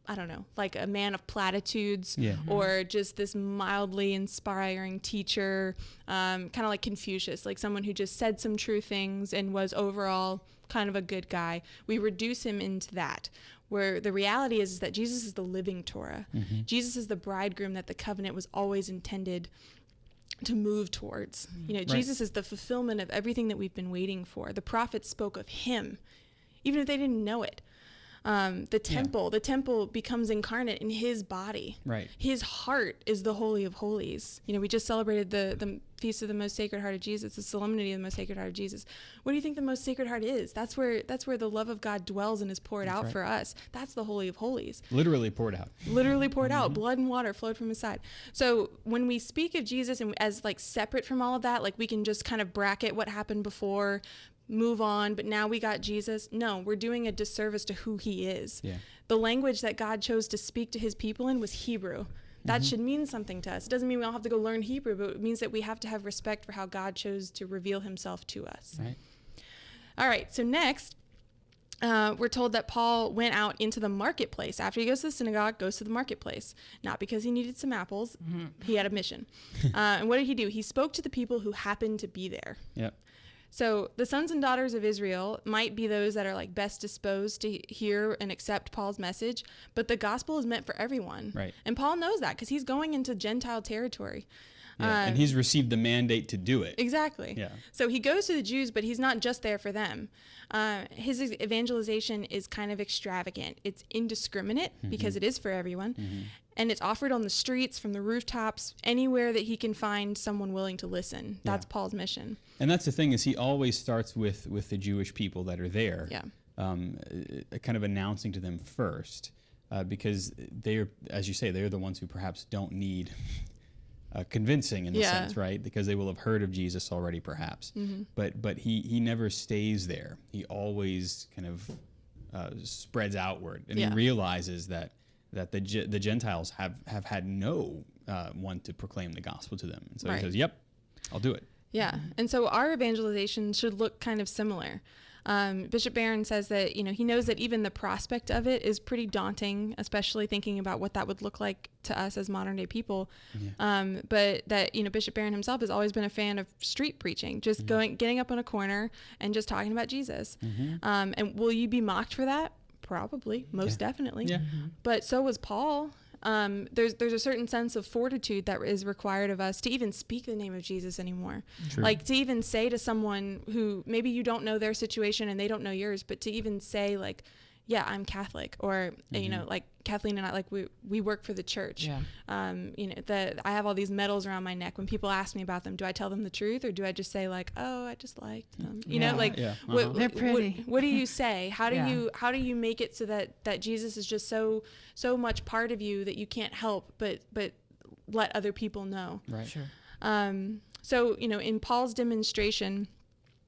a man of platitudes, or just this mildly inspiring teacher, kind of like Confucius, like someone who just said some true things and was overall kind of a good guy. We reduce him into that, where the reality is that Jesus is the living Torah. Jesus is the bridegroom that the covenant was always intended to move towards. Jesus is the fulfillment of everything that we've been waiting for. The prophets spoke of him, even if they didn't know it. The temple becomes incarnate in his body. Right. His heart is the Holy of Holies. We just celebrated the Feast of the Most Sacred Heart of Jesus, the Solemnity of the Most Sacred Heart of Jesus. What do you think the Most Sacred Heart is? That's where the love of God dwells and is poured out for us. That's the Holy of Holies. Literally poured out. Literally poured out. Blood and water flowed from his side. So when we speak of Jesus and as like separate from all of that, like we can just kind of bracket what happened before, move on, but now we got Jesus. No, we're doing a disservice to who he is. Yeah. The language that God chose to speak to his people in was Hebrew. That should mean something to us. It doesn't mean we all have to go learn Hebrew, but it means that we have to have respect for how God chose to reveal himself to us. Right. All right, so next, we're told that Paul went out into the marketplace. After he goes to the synagogue, goes to the marketplace. Not because he needed some apples. He had a mission. And what did he do? He spoke to the people who happened to be there. Yep. So the sons and daughters of Israel might be those that are like best disposed to hear and accept Paul's message, but the gospel is meant for everyone. Right. And Paul knows that because he's going into Gentile territory. Yeah, and he's received the mandate to do it. Exactly. Yeah. So he goes to the Jews, but he's not just there for them. His evangelization is kind of extravagant. It's indiscriminate because it is for everyone. And it's offered on the streets, from the rooftops, anywhere that he can find someone willing to listen. That's Paul's mission. And that's the thing, is he always starts with the Jewish people that are there. Yeah. Kind of announcing to them first, because they're, as you say, they're the ones who perhaps don't need convincing in the sense, right? Because they will have heard of Jesus already, perhaps. But he never stays there. He always kind of spreads outward, and he realizes that the Gentiles have had no one to proclaim the gospel to them, and so he says, "Yep, I'll do it." Yeah, and so our evangelization should look kind of similar. Bishop Barron says that, he knows that even the prospect of it is pretty daunting, especially thinking about what that would look like to us as modern day people. But that, Bishop Barron himself has always been a fan of street preaching, just getting up on a corner and just talking about Jesus. And will you be mocked for that? Probably, most definitely. But so was Paul. There's a certain sense of fortitude that is required of us to even speak the name of Jesus anymore. True. Like to even say to someone who maybe you don't know their situation and they don't know yours, but to even say like, yeah, I'm Catholic, or like Kathleen and I, like we work for the church. I have all these medals around my neck. When people ask me about them, do I tell them the truth, or do I just say like, oh, I just liked them? They're pretty. What do you say? How do you make it so that Jesus is just so much part of you that you can't help but let other people know? Right. Sure. So in Paul's demonstration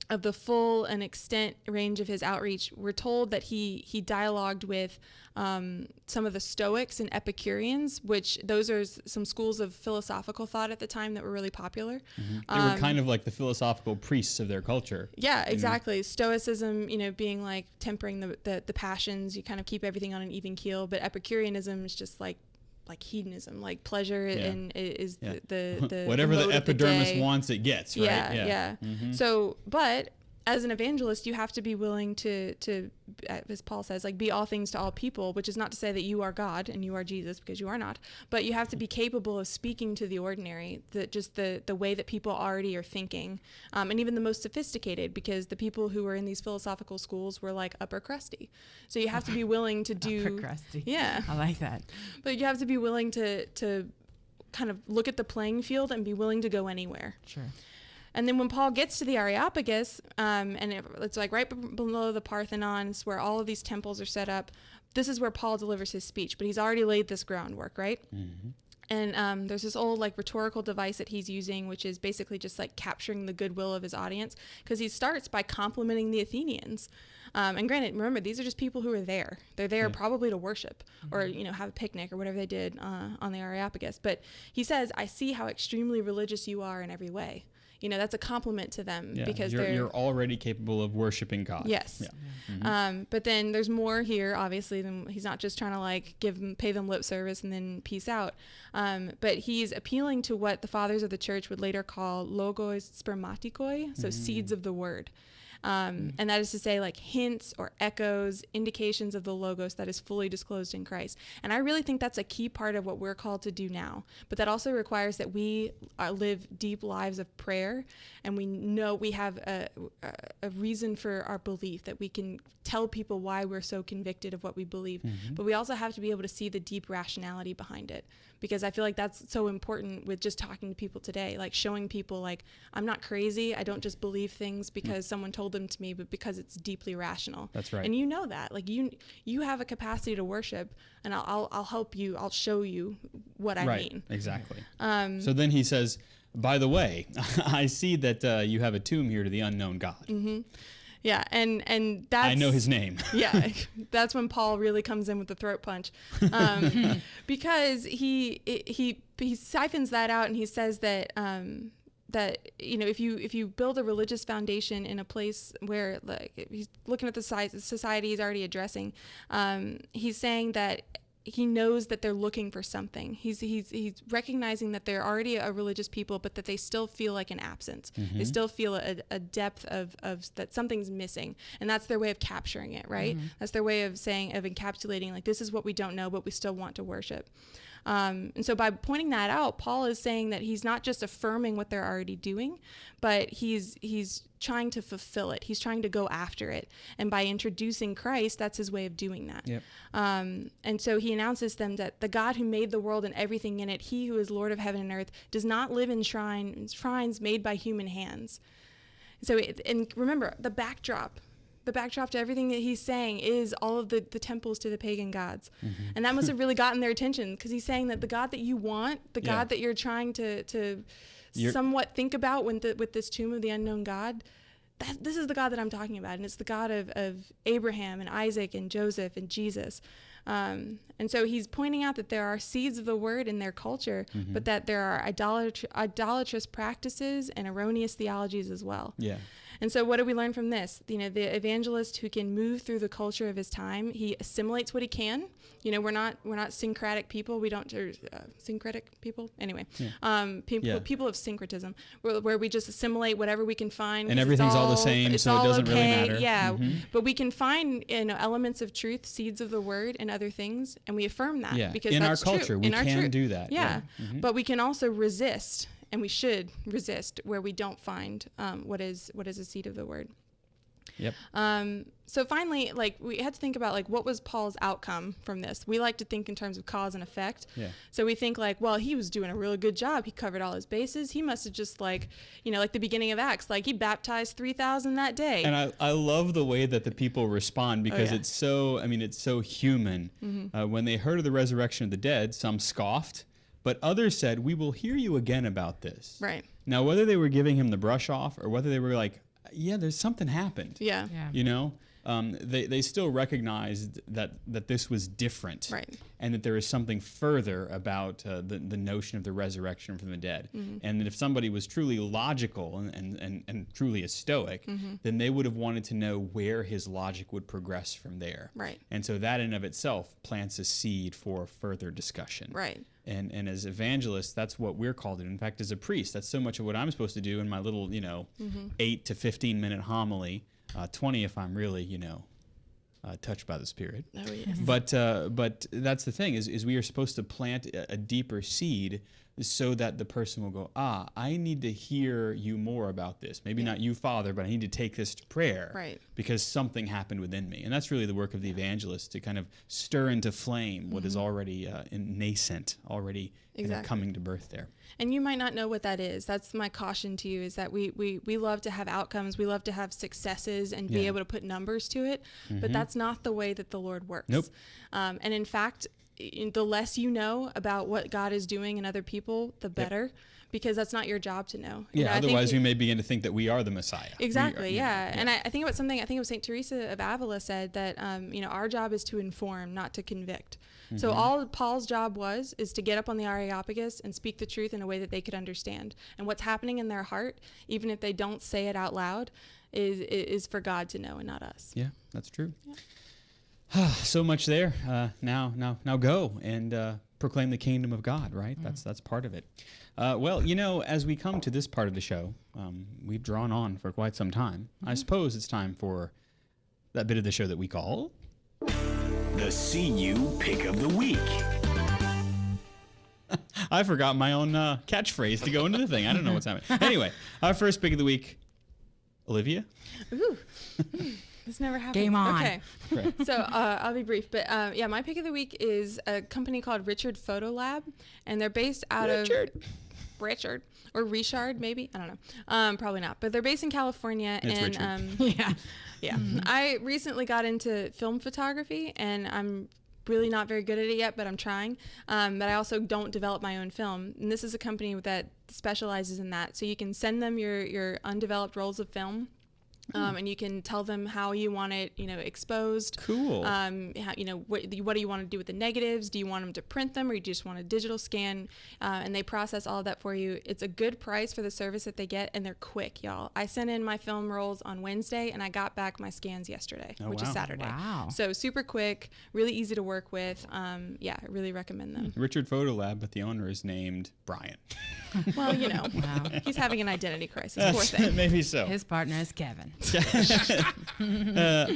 of the full and extent range of his outreach, we're told that he dialogued with some of the Stoics and Epicureans, which those are some schools of philosophical thought at the time that were really popular. They were kind of like the philosophical priests of their culture. Yeah, exactly. Stoicism, being like tempering the passions, you kind of keep everything on an even keel, but Epicureanism is just like hedonism, like pleasure, and is the whatever the epidermis the wants, it gets, right? Yeah. So, but as an evangelist, you have to be willing to, as Paul says, like be all things to all people, which is not to say that you are God and you are Jesus, because you are not, but you have to be capable of speaking to the ordinary, the way that people already are thinking, and even the most sophisticated, because the people who were in these philosophical schools were like upper crusty. So you have to be willing to do upper crusty. Yeah. I like that. But you have to be willing to kind of look at the playing field and be willing to go anywhere. Sure. And then when Paul gets to the Areopagus, and it's like right below the Parthenon, it's where all of these temples are set up. This is where Paul delivers his speech, but he's already laid this groundwork, right? And there's this old like rhetorical device that he's using, which is basically just like capturing the goodwill of his audience, because he starts by complimenting the Athenians. And granted, remember, these are just people who are there. They're there probably to worship or, have a picnic or whatever they did on the Areopagus. But he says, I see how extremely religious you are in every way. That's a compliment to them, because you're already capable of worshiping God. Yes. But then there's more here, obviously. He's not just trying to like pay them lip service and then peace out. But he's appealing to what the fathers of the church would later call logos spermatikoi, so seeds of the word. And that is to say, like hints or echoes, indications of the logos that is fully disclosed in Christ. And I really think that's a key part of what we're called to do now. But that also requires that we live deep lives of prayer, and we know we have a reason for our belief, that we can tell people why we're so convicted of what we believe. But we also have to be able to see the deep rationality behind it, because I feel like that's so important with just talking to people today, like showing people like, I'm not crazy. I don't just believe things because someone told them to me, but because it's deeply rational. That's right. And that, like you have a capacity to worship, and I'll help you. I'll show you what I mean. Exactly. So then he says, by the way, I see that you have a tomb here to the unknown God. Yeah, and that's... I know his name. Yeah, that's when Paul really comes in with the throat punch, because he siphons that out, and he says that if you build a religious foundation in a place where, like, he's looking at the society he's already addressing, he's saying that he knows that they're looking for something. He's recognizing that they're already a religious people, but that they still feel like an absence. They still feel a depth of that something's missing, and that's their way of capturing it, right? That's their way of encapsulating, like, this is what we don't know, but we still want to worship. And so by pointing that out, Paul is saying that he's not just affirming what they're already doing, but he's trying to fulfill it. He's trying to go after it. And by introducing Christ, that's his way of doing that. Yep. And so he announces them that the God who made the world and everything in it, he who is Lord of heaven and earth, does not live in shrines made by human hands. So, and remember, the backdrop the backdrop to everything that he's saying is all of the temples to the pagan gods. And that must have really gotten their attention, because he's saying that the God that you want, the God that you're trying to somewhat think about with this tomb of the unknown God, this is the God that I'm talking about. And it's the God of Abraham and Isaac and Joseph and Jesus. And so he's pointing out that there are seeds of the word in their culture, but that there are idolatrous practices and erroneous theologies as well. Yeah. And so what do we learn from this? You know, the evangelist who can move through the culture of his time, he assimilates what he can. You know, we're not syncretic people. We don't syncretic people. Anyway, people of syncretism, where we just assimilate whatever we can find, and everything's all the same, so it doesn't really matter. Yeah, but we can find elements of truth, seeds of the word, and other things, and we affirm that because in that's our culture true. we can do that. Yeah, but we can also resist. And we should resist where we don't find what is a seed of the word. Yep. So finally, like, we had to think about, like, what was Paul's outcome from this? We like to think in terms of cause and effect. Yeah. So we think, like, well, he was doing a really good job. He covered all his bases. He must have just, like, you know, like the beginning of Acts, like, he baptized 3,000 that day. And I love the way that the people respond, because it's so human. When they heard of the resurrection of the dead, some scoffed, but others said, "We will hear you again about this." Right. Now, whether they were giving him the brush off or whether they were like, "Yeah, there's something happened." Yeah. You know, they still recognized that this was different, right? And that there is something further about the notion of the resurrection from the dead, and that if somebody was truly logical and truly a Stoic, then they would have wanted to know where his logic would progress from there, right? And so that in of itself plants a seed for further discussion, right? And as evangelists, that's what we're called to do. In fact, as a priest, that's so much of what I'm supposed to do in my little, 8 to 15 minute homily, 20 if I'm really, touched by the Spirit. Oh, yes. But that's the thing, is we are supposed to plant a deeper seed so that the person will go, I need to hear you more about this. Maybe not you, Father, but I need to take this to prayer, right? Because something happened within me. And that's really the work of the evangelist, to kind of stir into flame what is already nascent, already coming to birth there. And you might not know what that is. That's my caution to you, is that we love to have outcomes. We love to have successes and be able to put numbers to it. But that's not the way that the Lord works. Nope. And in fact, the less you know about what God is doing in other people, the better, because that's not your job to know. Yeah, otherwise we may begin to think that we are the Messiah. Exactly, And I think about something, I think it was St. Teresa of Avila said that, our job is to inform, not to convict. So all Paul's job is to get up on the Areopagus and speak the truth in a way that they could understand. And what's happening in their heart, even if they don't say it out loud, is for God to know and not us. Yeah, that's true. Yeah. So much there. Now go and proclaim the kingdom of God, right? That's part of it. Well, as we come to this part of the show, we've drawn on for quite some time. I suppose it's time for that bit of the show that we call the CU Pick of the Week. I forgot my own catchphrase to go into the thing. I don't know what's happening. Anyway, our first pick of the week, Olivia. Ooh. This never happens. Game on. Okay. Right. So I'll be brief. But my pick of the week is a company called Richard Photo Lab. And they're based out of Richard or Richard, maybe. I don't know. Probably not. But they're based in California. It's and Richard. Yeah. I recently got into film photography, and I'm really not very good at it yet, but I'm trying. But I also don't develop my own film. And this is a company that specializes in that. So you can send them your undeveloped rolls of film. And you can tell them how you want it, exposed. Cool. What do you want to do with the negatives? Do you want them to print them, or you just want a digital scan? And they process all of that for you. It's a good price for the service that they get, and they're quick, y'all. I sent in my film rolls on Wednesday, and I got back my scans yesterday, which is Saturday. Wow. So super quick, really easy to work with. I really recommend them. Richard Photo Lab, but the owner is named Brian. Well, wow. He's having an identity crisis. Poor thing. Maybe so. His partner is Kevin.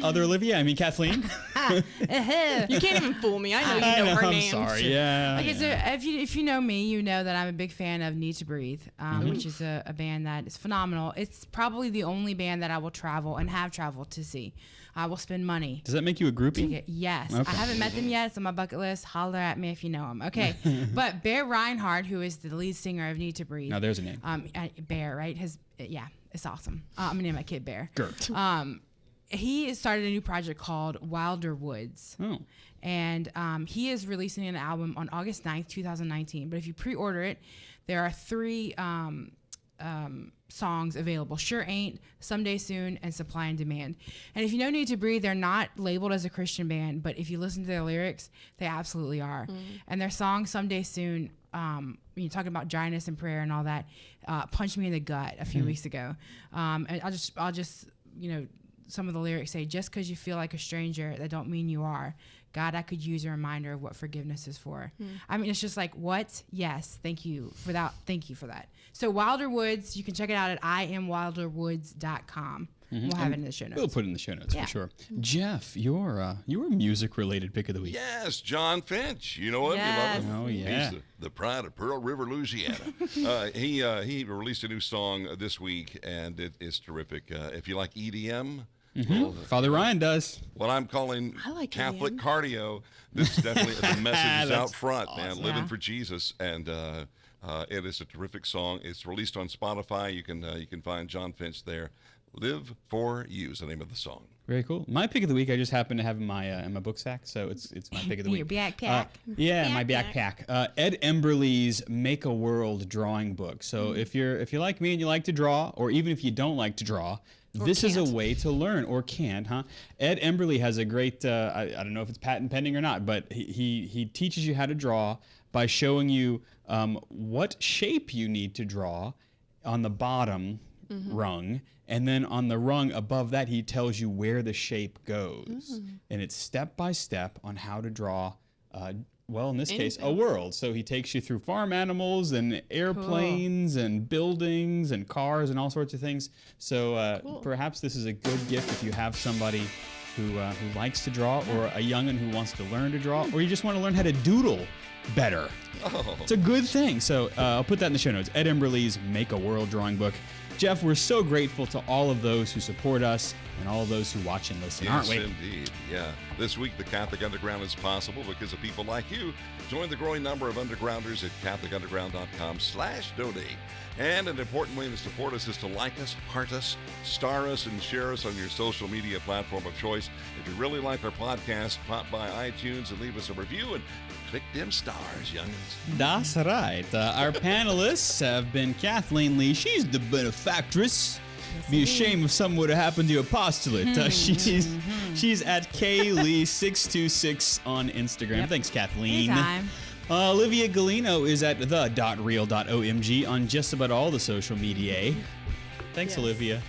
Other Olivia, Kathleen. You can't even fool me. I know her name. I'm sorry. Yeah. Okay, so if you know me, you know that I'm a big fan of Need to Breathe, which is a band that is phenomenal. It's probably the only band that I will travel and have traveled to see. I will spend money. Does that make you a groupie? Yes. Okay. I haven't met them yet. It's on my bucket list. Holler at me if you know them. Okay. But Bear Reinhardt, who is the lead singer of Need to Breathe. Now there's a name. Bear, right? It's awesome. I'm going to name my kid Bear. Gert. he started a new project called Wilder Woods. Oh. And he is releasing an album on August 9th, 2019. But if you pre-order it, there are 3 songs available: Sure Ain't, Someday Soon, and Supply and Demand. And if you know Need to Breathe, they're not labeled as a Christian band, but if you listen to their lyrics, they absolutely are. And their song Someday Soon, when you're talking about dryness and prayer and all that, punched me in the gut a few weeks ago. And I'll just, some of the lyrics say, just because you feel like a stranger, that don't mean you are. God, I could use a reminder of what forgiveness is for. I mean, it's just like, what? Yes, thank you for that. Thank you for that. So Wilder Woods, you can check it out at iamwilderwoods.com. We'll have it in the show notes. We'll put it in the show notes for sure. Jeff, your music-related pick of the week. Yes, John Finch. You know him? Yes. You love him? Oh, yeah. He's the pride of Pearl River, Louisiana. He released a new song this week, and it is terrific. If you like EDM, well, Father Ryan does. what I'm calling I like Catholic EDM. cardio. This is definitely the message is out front, man. awesome. Living Yeah. for Jesus, and it is a terrific song. It's released on Spotify. You can find John Finch there. Live for You is the name of the song. Very cool. My pick of the week, I just happen to have in my book sack, so it's my pick of the Your week. backpack. My backpack. Ed Emberley's Make a World drawing book. So if you like me and you like to draw, or even if you don't like to draw, this is a way to learn, or can't, huh? Ed Emberley has a great, I don't know if it's patent pending or not, but he teaches you how to draw by showing you what shape you need to draw on the bottom rung, and then on the rung above that he tells you where the shape goes, and it's step by step on how to draw in this case a world. So he takes you through farm animals and airplanes and buildings and cars and all sorts of things. So perhaps this is a good gift if you have somebody who likes to draw, or a young'un who wants to learn to draw, or you just want to learn how to doodle better. It's a good thing. So I'll put that in the show notes. Ed Emberley's Make a World drawing book. Jeff, we're so grateful to all of those who support us and all of those who watch and listen, aren't we? Yes, indeed. Yeah. This week, the Catholic Underground is possible because of people like you. Join the growing number of undergrounders at catholicunderground.com/donate. And an important way to support us is to like us, heart us, star us, and share us on your social media platform of choice. If you really like our podcast, pop by iTunes and leave us a review and click them stars, youngins. That's right. Our panelists have been Kathleen Lee. She's the benefactress. Be a shame if something would have happened to your apostolate. She's at KLee626 on Instagram. Yep. Thanks, Kathleen. Anytime. Olivia Gulino is at the.real.omg on just about all the social media. Thanks, Yes. Olivia.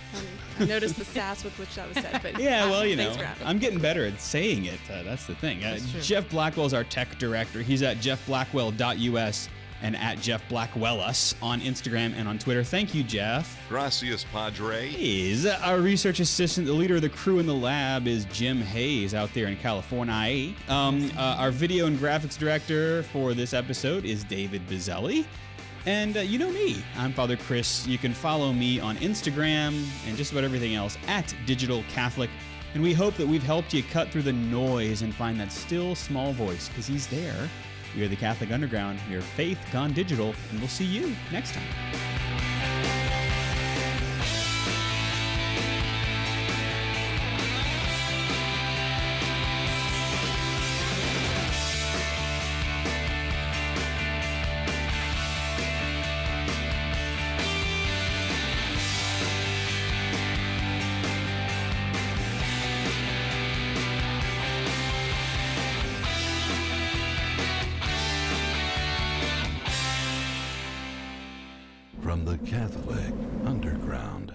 I noticed the sass with which that was said, but Yeah, well, thanks for having me. I'm getting better at saying it. That's the thing. true. Jeff Blackwell's our tech director. He's at jeffblackwell.us and at jeffblackwellus on Instagram and on Twitter. Thank you, Jeff. Gracias, Padre. Is our research assistant, the leader of the crew in the lab, is Jim Hayes out there in California. Our video and graphics director for this episode is David Bizzelli. And you know me, I'm Father Chris. You can follow me on Instagram and just about everything else at Digital Catholic. And we hope that we've helped you cut through the noise and find that still small voice, because he's there. We are the Catholic Underground, your faith gone digital, and we'll see you next time. From the Catholic Underground.